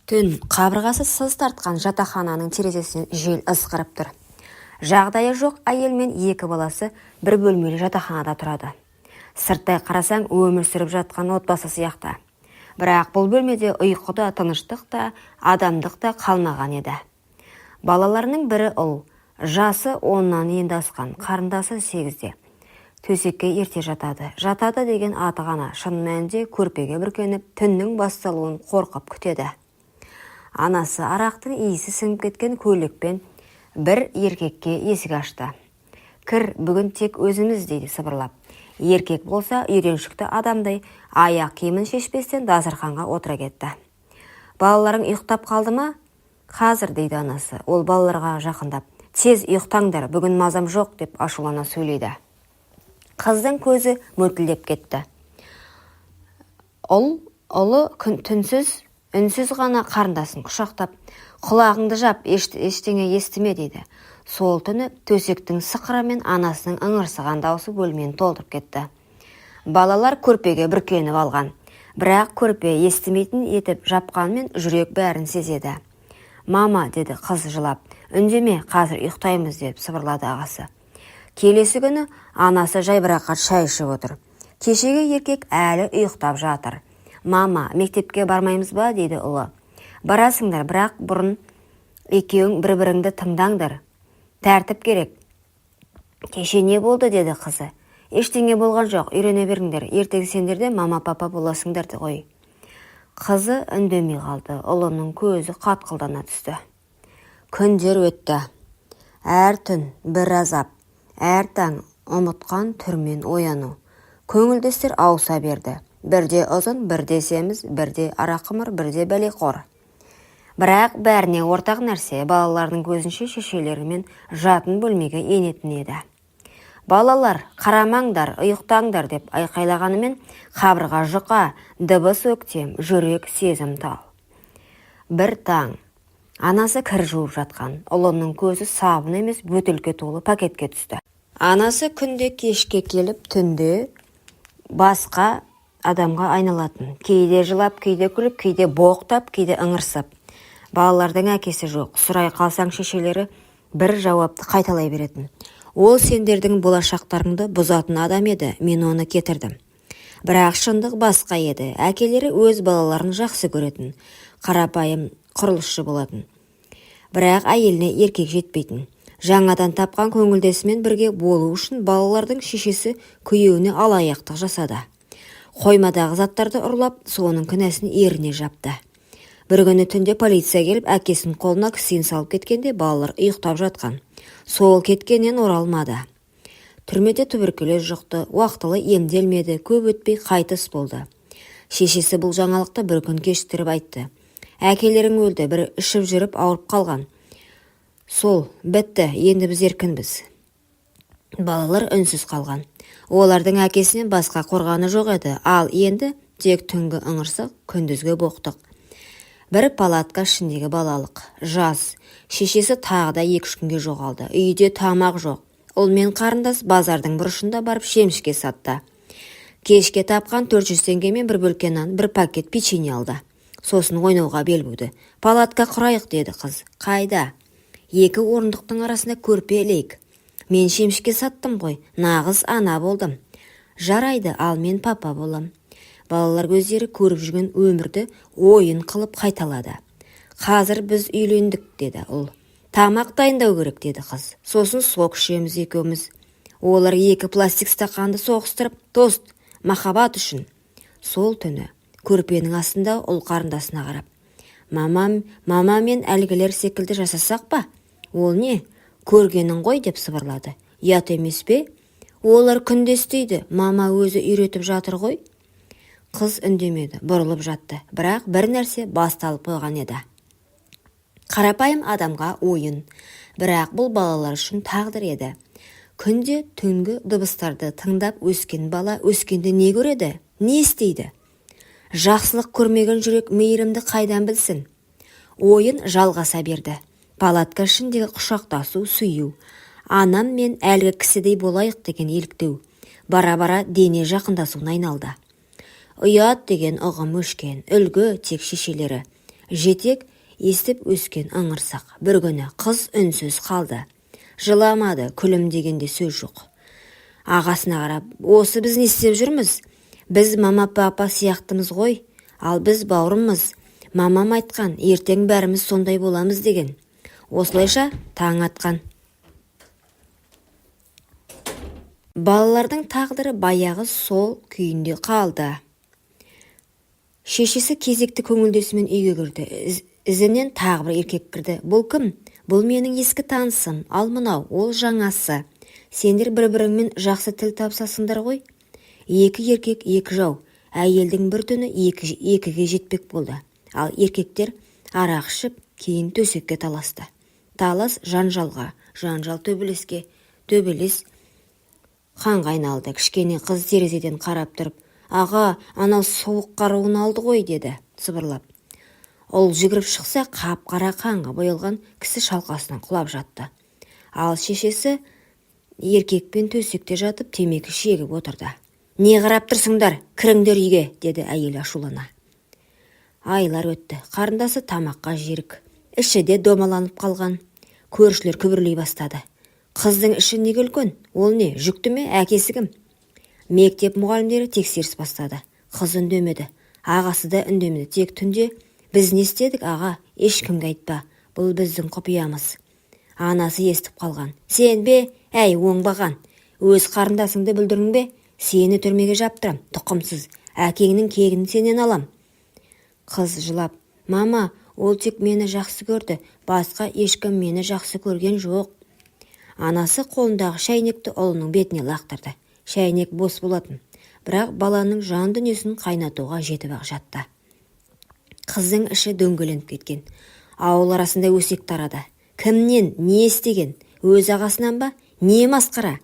Түн қабырғасы сыз тартқан жатақхананың терезесінен жел ысқырып тұр. Жағдайы жоқ әйел мен екі баласы бір бөлмелі жатақханада тұрады. Сырттай қарасаң өмір сүріп жатқан отбасы сияқты. Бірақ бұл бөлмеде ұйқы да, тыныштық та, адамдық та қалмаған еді. Балаларының бірі ұл, жасы 10-нан енді асқан, қарындасы 8-де. Төсекке ерте жатады. Жатады деген аты ғана, шын мәнінде көрпеге бүркеніп, түннің басталуын қорқып күтеді. Анасы арақтың иісі сіңіп кеткен көйлекпен бір еркекке есік ашты. Кір, бүгін тек өзіміз дейді сыбырлап. Еркек болса үйреншікті адамдай аяқ киімін шешпестен дастарханға отыра кетті. Балаларың ұйықтап қалды ма? Қазір дейді анасы. Ол балаларға жақындап. Тез ұйықтаңдар, бүгін мазам жоқ деп ашулана сөйлейді. Қыздың көзі мөлтілдеп кетті. Ұлы үнсіз ғана қарындасын құшақтап, құлағыңды жап, ештеңе естіме дейді. Сол түні төсектің сықыры мен анасының ыңырсыған даусы бөлмені толтырып кетті. Балалар көрпеге бүркеніп алған. Бірақ көрпе естімейтін етіп жапқанмен жүрек бәрін сезеді. Мама, деді қыз жылап, үндеме, қазір ұйықтаймыз деп сыбырлады ағасы. Келесі күні анасы жайбарақат шай ішіп отыр. Кешегі еркек әлі ұйықтап жатыр. Мама, мектепке бармаймыз ба, дейді ұлы. Барасыңдар, бірақ бұрын екеуің бір-біріңді тыңдаңдар. Тәртіп керек. Кеше не болды, деді қызы. Ештеңе болған жоқ, үйрене беріңдер. Ертең сендер де мама-папа боласыңдар ғой. Қызы үндемей қалды. Ұлының көзі қатқылдана түсті. Күндер өтті. Әр түн бір азап, әр таң ұмытқан түрмен ояну. Көңілдестер ауыса берді. Бірде ұзын, бірде семіз, бірде арақымыр, бірде бәлеқор. Бірақ бәріне ортақ нәрсе балалардың көзінше шешелерімен жатын бөлмеге енетін еді. Балалар, қарамаңдар, ұйықтаңдар деп айқайлағанымен қабырға жұқа, дыбыс өктем, жүрек сезім тал. Бір таң, анасы кір жуып жатқан, ұлының көзі сабын емес бөтелке толы пакетке түсті. Анасы күнде кешке келіп, түнде басқа адамға айналатын. Кейде жылап, кейде күліп, кейде боқтап, кейде ыңырсып. Балалардың әкесі жоқ. Сұрай қалсаң шешелері бір жауапты қайталай беретін. Ол сендердің болашақтарыңды бұзатын адам еді, мен оны кетірдім. Бірақ шындық басқа еді. Әкелері өз балаларын жақсы көретін, қарапайым құрылысшы болатын. Бірақ әйеліне еркек жетпейтін. Жаңадан тапқан көңілдесімен бірге болу үшін балалардың шешесі күйеуіне алаяқтық жасады. Қоймадағы заттарды ұрлап, соның күнәсін еріне жапты. Бір күні түнде полиция келіп, әкесінің қолына кісен салып кеткенде балалар ұйықтап жатқан. Сол кеткеннен оралмады. Түрмеде туберкулез жұқты, уақытылы емделмеді, көп өтпей қайтыс болды. Шешесі бұл жаңалықты бір күн кештіріп айтты. Әкелерің өлді, бір ішіп жүріп ауырып қалған. Сол, бітті, енді біз еркінбіз. Балалар үнсіз қалған. Олардың әкесінен басқа қорғаны жоқ еді, ал енді тек түнгі ыңырсық, күндізгі боқтық. Бір палатка ішіндегі балалық, жас, шешесі тағы да 2-3 күнге жоғалды. Үйде тамақ жоқ. Ол мен қарындас базардың бұрышында барып шемішке сатты. Кешке тапқан 400 теңгемен бір бөлке нан, бір пакет печенье алды. Сосын ойнауға бел буды. Палатка құрайық, деді қыз. Қайда? 2 орындықтың арасында көрпе ілейік. Мен шемішке саттым ғой, нағыз ана болдым. Жарайды, ал мен папа болам. Балалар көздері көріп жүрген өмірді ойын қылып қайталады. Қазір біз үйлендік, деді ұл. Тамақ дайындау керек, деді қыз. Сосын сок ішеміз екеуміз. Олар 2 пластик стақанды соғыстырып, тост, махаббат үшін. Сол түні көрпенің астында ұл қарындасына қарап. Мама мен әлгілер секілді жасасақ па? Ол не? Көргенің ғой деп сыбырлады. Ят емес пе? Олар күнде істейді, мама өзі үйретіп жатыр ғой. Қыз үндемеді, бұрылып жатты, бірақ бір нәрсе басталып қойған еді. Қарапайым адамға ойын, бірақ бұл балалар үшін тағдыр еді. Күнде түнгі дыбыстарды тыңдап өскен бала өскенде не көреді, не істейді? Жақсылық көрмеген жүрек мейірімді қайдан білсін? Ойын жалғаса берді. Палатка ішіндегі құшақтасу, сүю. Анам мен әлгі кісідей болайық деген еліктеу. Бара-бара дене жақындасуына айналды. Ұят деген ұғым өшкен, үлгі тек шешелері. Жетек естіп өскен ыңырсақ. Бір күні қыз үнсіз қалды. Жыламады, күлім дегенде сөз жоқ. Ағасына қарап, осы біз не істеп жүрміз? Біз мама папа сияқтымыз ғой, ал біз бауырымыз. Мамам айтқан, ертең бәріміз сондай боламыз деген. Осылайша таң атқан. Балалардың тағдыры баяғы сол күйінде қалды. Шешесі кезекті көңілдесімен үйге кірді. Ізінен тағы бір еркек кірді. Бұл кім? Бұл менің ескі танысым, ал мынау, ол жаңасы. Сендер бір-біріңмен жақсы тіл табысасыңдар ғой. Екі еркек, екі жау. Әйелдің бір түні екіге жетпек болды. Ал еркектер арақ ішіп, кейін төсекке таласты. Талас жанжалға, жанжал төбелеске, төбелес қанға айналды. Кішкене қыз терезеден қарап тұрып, аға, анау суық қаруын алды ғой, деді сыбырлап. Ол жүгіріп шықса, қап-қара қанға боялған кісі шалқасынан құлап жатты. Ал шешесі еркекпен төсекте жатып темекі шегіп отырды. Не қарап тұрсыңдар, кіріңдер үйге, деді әйел ашулана. Айлар өтті. Қарындасы тамаққа жерік. Іші де домаланып қалған. Көршілер күбірлей бастады. Қыздың іші неге үлкен? Ол не, жүкті ме, әкесі кім? Мектеп мұғалімдері тексеріс бастады. Қыз үндемеді. Ағасы да үндемеді. Тек түнде біз не істедік, аға? Ешкімге айтпа. Бұл біздің құпиямыз. Анасы естіп қалған. Сен бе? Әй, оңбаған. Өз қарындасыңды бүлдірдің бе? Сені түрмеге жаптырам, тұқымсыз. Әкеңнің кегін сенен алам. Қыз жылап. Мама, ол тек мені жақсы көрді. Басқа ешкім мені жақсы көрген жоқ. Анасы қолындағы шәйнекті ұлының бетіне лақтырды. Шәйнек бос болатын. Бірақ баланың жан дүниесін қайнатуға жетіп-ақ жатты. Қыздың іші дөңгеленіп кеткен. Ауыл арасында өсек тарады. Кімнен, не істеген? Өз ағасынан ба? Не масқара?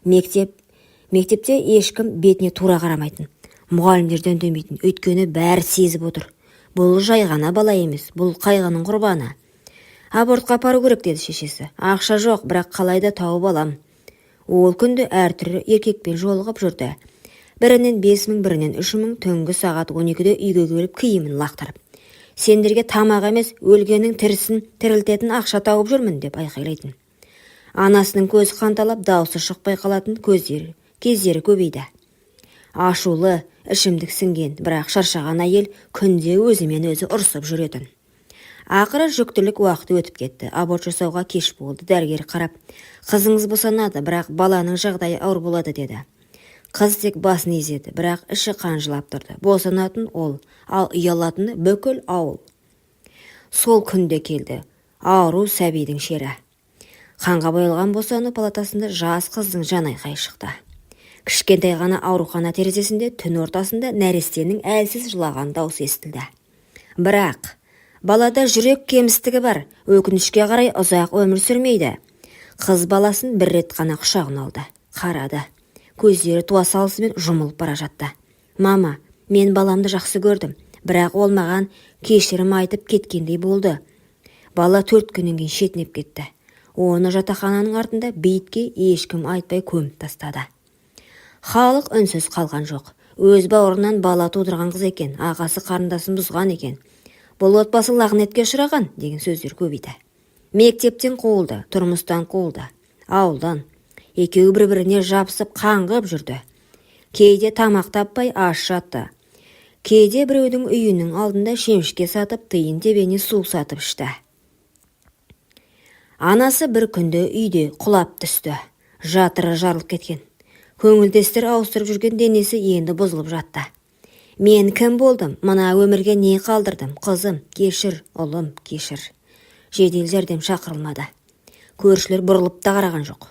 Мектепте ешкім бетіне тура қарамайтын. Мұғалімдерден үндемейтін. Өйткені бәрі сезіп отыр. Бұл жай ғана бала емес, бұл қайғының құрбаны. Абортқа апару керек, деді шешесі. Ақша жоқ, бірақ қалайда тауып алам. Ол күнді әртүрлі еркекпен жолығып жүрді. Бірінен 5.000, бірінен 3.000, түнгі сағат 12-де үйге келіп киімін лақтырып. Сендерге тамақ емес, өлгеннің тірісін тірілтетін ақша тауып жүрмін, деп айқайлайтын. Анасының көзі қанталап, даусы шықпай қалатын кездері көбейді. Ашулы, ішімдік сіңген, бірақ шаршаған әйел күнде өзімен өзі ұрсып жүретін. Ақыры жүктілік уақыты өтіп кетті. Аборт жасауға кеш болды. Дәрігер қарап, қызыңыз босанады, бірақ баланың жағдайы ауыр болады, деді. Қыз тек басын изеді, бірақ іші қанжылап тұрды. Босанатын ол, ал ұялатыны бүкіл ауыл. Сол күнде келді. Ауру сәбидің шері. Қанға боялған босану палатасында жас қыздың жанайқай шықты. Кішкентай ғана аурухана терезесінде түн ортасында нәрестенің әлсіз жылаған даусы естілді. Бірақ балада жүрек кемістігі бар, өкінішке қарай ұзақ өмір сүрмейді. Қыз баласын бір рет қана құшағына алды. Қарады. Көздері туа салысымен жұмылып бара жатты. Мама, мен баламды жақсы көрдім, бірақ ол маған кешірім айтып кеткендей болды. Бала 4 күннен кейін шетінеп кетті. Оны жатақхананың артында бейітке ешкім айтпай көміп тастады. Халық үнсіз қалған жоқ. Өз бауырынан бала тудырған қыз екен, ағасы қарындасын бұзған екен. Бұл отбасы лағнетке ұшыраған деген сөздер көбейді. Мектептен қуылды, тұрмыстан қуылды, ауылдан. Екеуі бір-біріне жабысып қаңғып жүрді. Кейде тамақ таппай аш жатты. Кейде біреудің үйінің алдында шемішке сатып, тиын тебені су сатып ішті. Анасы бір күнде үйде құлап түсті. Жатыры жарылып кеткен. Көңілдестер ауыстырып жүрген денесі енді бұзылып жатты. Мен кім болдым? Мына өмірге не қалдырдым? Қызым, кешір, ұлым, кешір. Жедел жәрдем шақырылмады. Көршілер бұрылып та қараған жоқ.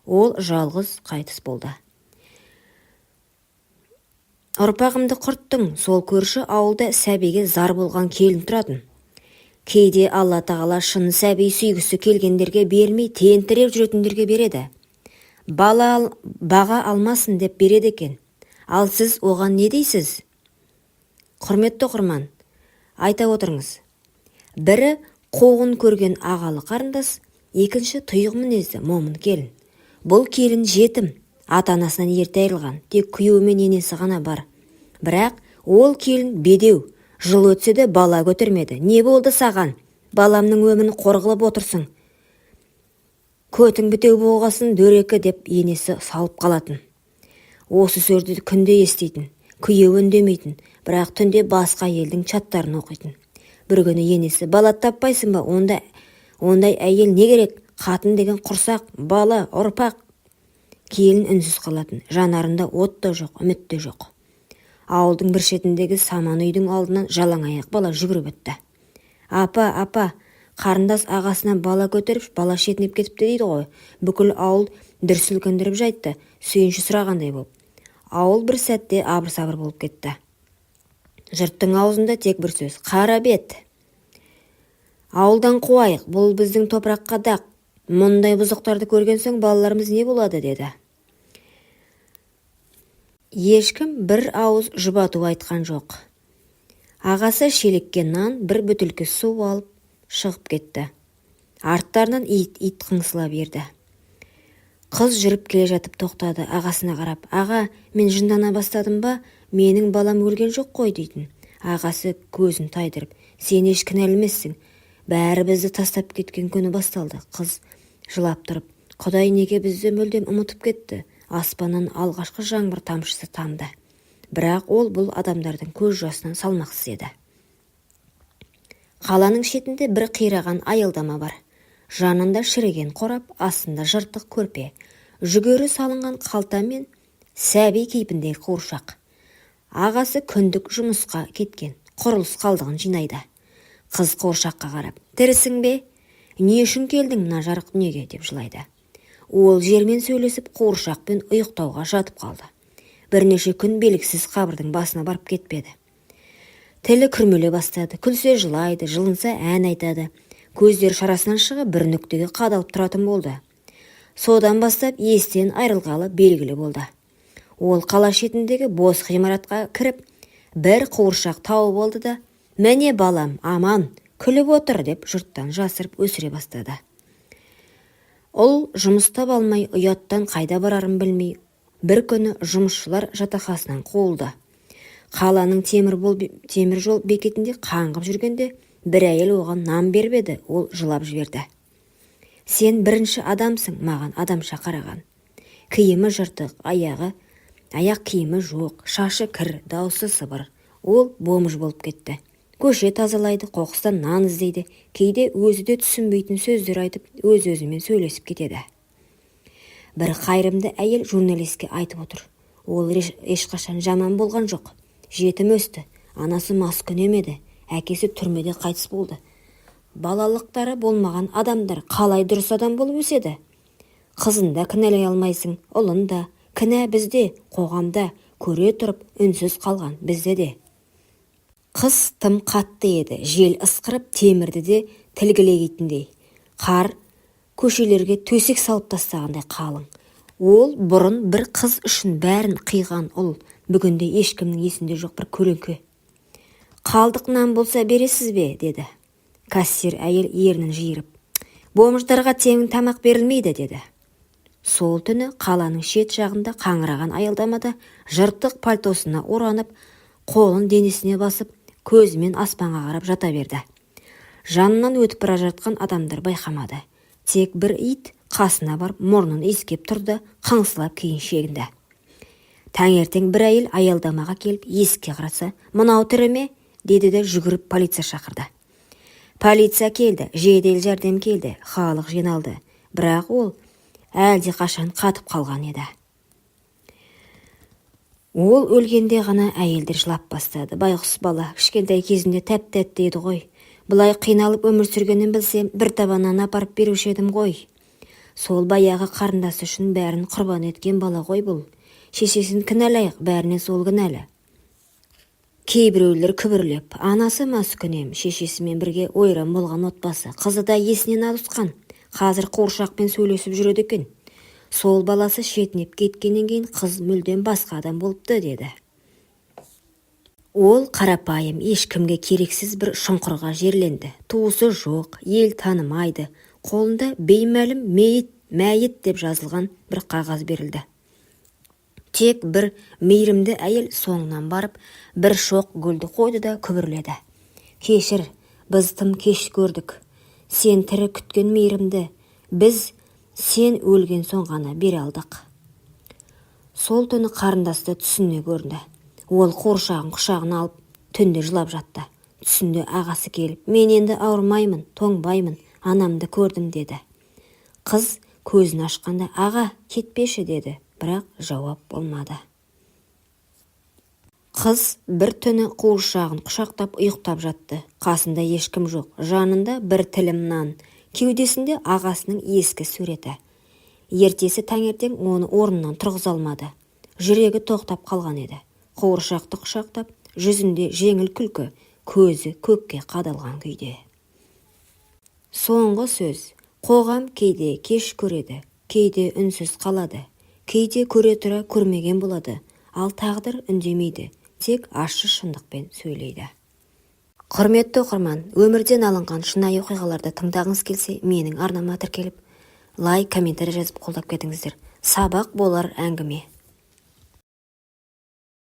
Ол жалғыз қайтыс болды. Ұрпағымды құрттың, сол көрші ауылда сәбиге зар болған келін тұратын. Кейде Алла тағала шын сәби сүйгісі келгендерге бермей, тентіреп жүретіндерге береді. Баға алмасын деп береді екен. Ал сіз оған не дейсіз? Құрметті оқырман, айта отырыңыз. Бірі қуғын көрген ағалы қарындас, екінші тұйық мінезді момын келін. Бұл келін жетім, ата-анасынан ерте айырылған, тек күйеуі мен енесі ғана бар. Бірақ ол келін бедеу, Жыл өтсе де бала көтермеді. Не болды саған? Баламның өмірін қорғылып отырсың. Көтің бітеу болғасын дөрекі деп енесі салып қалатын. Осы сөзді күнде естейтін, күйеу үндемейтін, бірақ түнде басқа елдің чаттарын оқитын. Бір күні енесі, бала таппайсың ба? Ондай әйел не керек? Қатын деген құрсақ, бала, ұрпақ. Келін үнсіз қалатын. Жанарында от та жоқ, үміт те жоқ. Ауылдың бір шетіндегі саман үйдің алдынан жалаң аяқ бала жүгіріп өтті. Апа, қарындас ағасынан бала көтеріп, бала шетінеп кетіпті дейді ғой. Бүкіл ауыл дүрсілкіндіріп жайтты, сүйінші сұрағандай болып. Ауыл бір сәтте абыр-сабыр болып кетті. Жұрттың аузында тек бір сөз: қара бет. Ауылдан қуайық, бұл біздің топыраққа дақ. Мұндай бұзықтарды көрген соң балаларымыз не болады, деді. Ешкім бір ауыз жұбату айтқан жоқ. Ағасы шелекке нан, бір бүтілкі су алып шығып кетті. Арттарынан ит қыңсыла берді. Қыз жүріп келе жатып тоқтады, ағасына қарап. Аға, мен жындана бастадым ба? Менің балам өлген жоқ қой, дейтін. Ағасы көзін тайдырып, сен еш кінәлімессің. Бәрі бізді тастап кеткен күні басталды. Қыз жылап тұрып, Құдай неге бізді мүлдем ұмытып кетті? Аспаннан алғашқы жаңбыр тамшысы тамды. Бірақ ол бұл адамдардың көз жасынан салмақсыз еді. Қаланың шетінде бір қираған аялдама бар. Жанында шіріген қорап, астында жыртық көрпе, жүгері салынған қалта мен сәби кейпіндегі қуыршақ. Ағасы күндік жұмысқа кеткен, құрылыс қалдығын жинайды. Қыз қуыршаққа қарап, тірісің бе? Не үшін келдің мына жарық дүниеге, деп жылайды. Ол жермен сөйлесіп, қуыршақпен ұйықтауға жатып қалды. Бірнеше күн белгісіз қабірдің басына барып кетпеді. Тілі күрмеле бастады, күлсе жылайды, жылынса ән айтады. Көздер шарасынан шығып бір нүктеге қадалып тұратын болды. Содан бастап естен айрылғалы белгілі болды. Ол қала шетіндегі бос ғимаратқа кіріп, бір қуыршақ тауып алды да, «Міне балам, аман, күліп отыр», деп жұрттан жасырып өсіре бастады. Ол жұмыстап алмай, ұяттан қайда барарын білмей, бір күні жұмысшылар жатақханасынан қуылды. Қаланың темір жол бекетінде қаңғып жүргенде, бір әйел оған нан бербеді, ол жылап жіберді. Сен бірінші адамсың, маған адамша қараған. Киімі жыртық, аяқ киімі жоқ, шашы кір, даусы сыбыр. Ол бомж болып кетті. Көше тазалайды, қоқыстан нан іздейді, кейде өзі де түсінбейтін сөздер айтып, өз-өзімен сөйлесіп кетеді. Бір қайырымды әйел журналистке айтып отыр. Ол ешқашан жаман болған жоқ. Жетім өсті, анасы маскүнем еді, әкесі түрмеде қайтыс болды. Балалықтары болмаған адамдар қалай дұрыс адам болып өседі? Қызын да кінәлай алмайсың, ұлын да. Кінә бізде, қоғамда, көре тұрып үнсіз қалған бізде де. Қыз тым қатты еді, жел ысқырып темірді де тілгілегейтіндей. Қар көшелерге төсек салып тастағандай қалың. Ол бұрын бір қыз үшін бәрін қиған ұл, бүгінде ешкімнің есінде жоқ бір көлеңке. «Қалдық нан болса бересіз бе?» деді. Кассир әйел ернін жиырып. «Бомждарға тегін тамақ берілмейді», деді. Сол түні қаланың шет жағында қаңыраған аялдамада жыртық пальтосына оранып, қолын денесіне басып, көзімен аспанға қарап жата берді. Жанынан өтіп бара жатқан адамдар байқамады. Тек бір ит қасына барып мұрнын иіскеп тұрды, қыңсылап кейін шегінді. Таңертең бір әйел аялдамаға келіп есікке қараса, «Мынау тірі ме?» деді де жүгіріп полиция шақырды. Полиция келді, жедел жәрдем келді, халық жиналды. Бірақ ол әлде қашан қатып қалған еді. Ол өлгенде ғана әйелдер жылап бастады. Байғұс бала, кішкентай кезінде тәп-тәтті еді ғой. Бұлай қиналып өмір сүргенін білсем, бір табаннан апарып беруші едім ғой. Сол баяғы қарындасы үшін бәрін құрбан еткен бала ғой бұл. Шешесін кінәлайық, бәріне сол кінәлі. Кейбіреулер күбірлеп, анасы маскүнем, шешесімен бірге ойран болған отбасы, қызы да есінен ауысқан. Қазір қуыршақпен сөйлесіп жүреді екен. Сол баласы шетінеп кеткеннен кейін қыз мүлдем басқа адам болыпты, деді. Ол қарапайым, ешкімге керексіз бір шұңқырға жерленді. Туысы жоқ, ел танымайды. Қолында беймәлім мәйіт деп жазылған бір қағаз берілді. Тек бір мейірімді әйел соңынан барып, бір шоқ гүлді қойды да күбірледі. Кешір, біз тым кеш көрдік. Сен тірі күткен мейірімді, біз сен өлген соң ғана бере алдық. Сол түні қарындасты түсіне көрінді. Ол қуыршағын құшағына алып, түнде жылап жатты. Түсінде ағасы келіп, мен енді ауырмаймын, тоңбаймын, анамды көрдім деді. Қыз көзін ашқанда, аға, кетпеші деді, бірақ жауап болмады. Қыз бір түні қуыршағын құшақтап ұйықтап жатты. Қасында ешкім жоқ, жанында бір тілім нан, кеудесінде ағасының ескі суреті. Ертесі таңертең оны орнынан тұрғыза алмады. Жүрегі тоқтап қалған еді. Қуыршақты құшақтап, жүзінде жеңіл күлкі, көзі көкке қадалған күйде. Соңғы сөз: қоғам кейде кеш көреді, кейде үнсіз қалады, кейде көре тұра көрмеген болады, ал тағдыр үндемейді, тек ащы шындықпен сөйлейді. Құрметті оқырман, өмірден алынған шынайы оқиғаларды тыңдағыңыз келсе, менің арнама тіркеліп, лайк, комментарий жазып қолдап кетіңіздер. Сабақ болар әңгіме.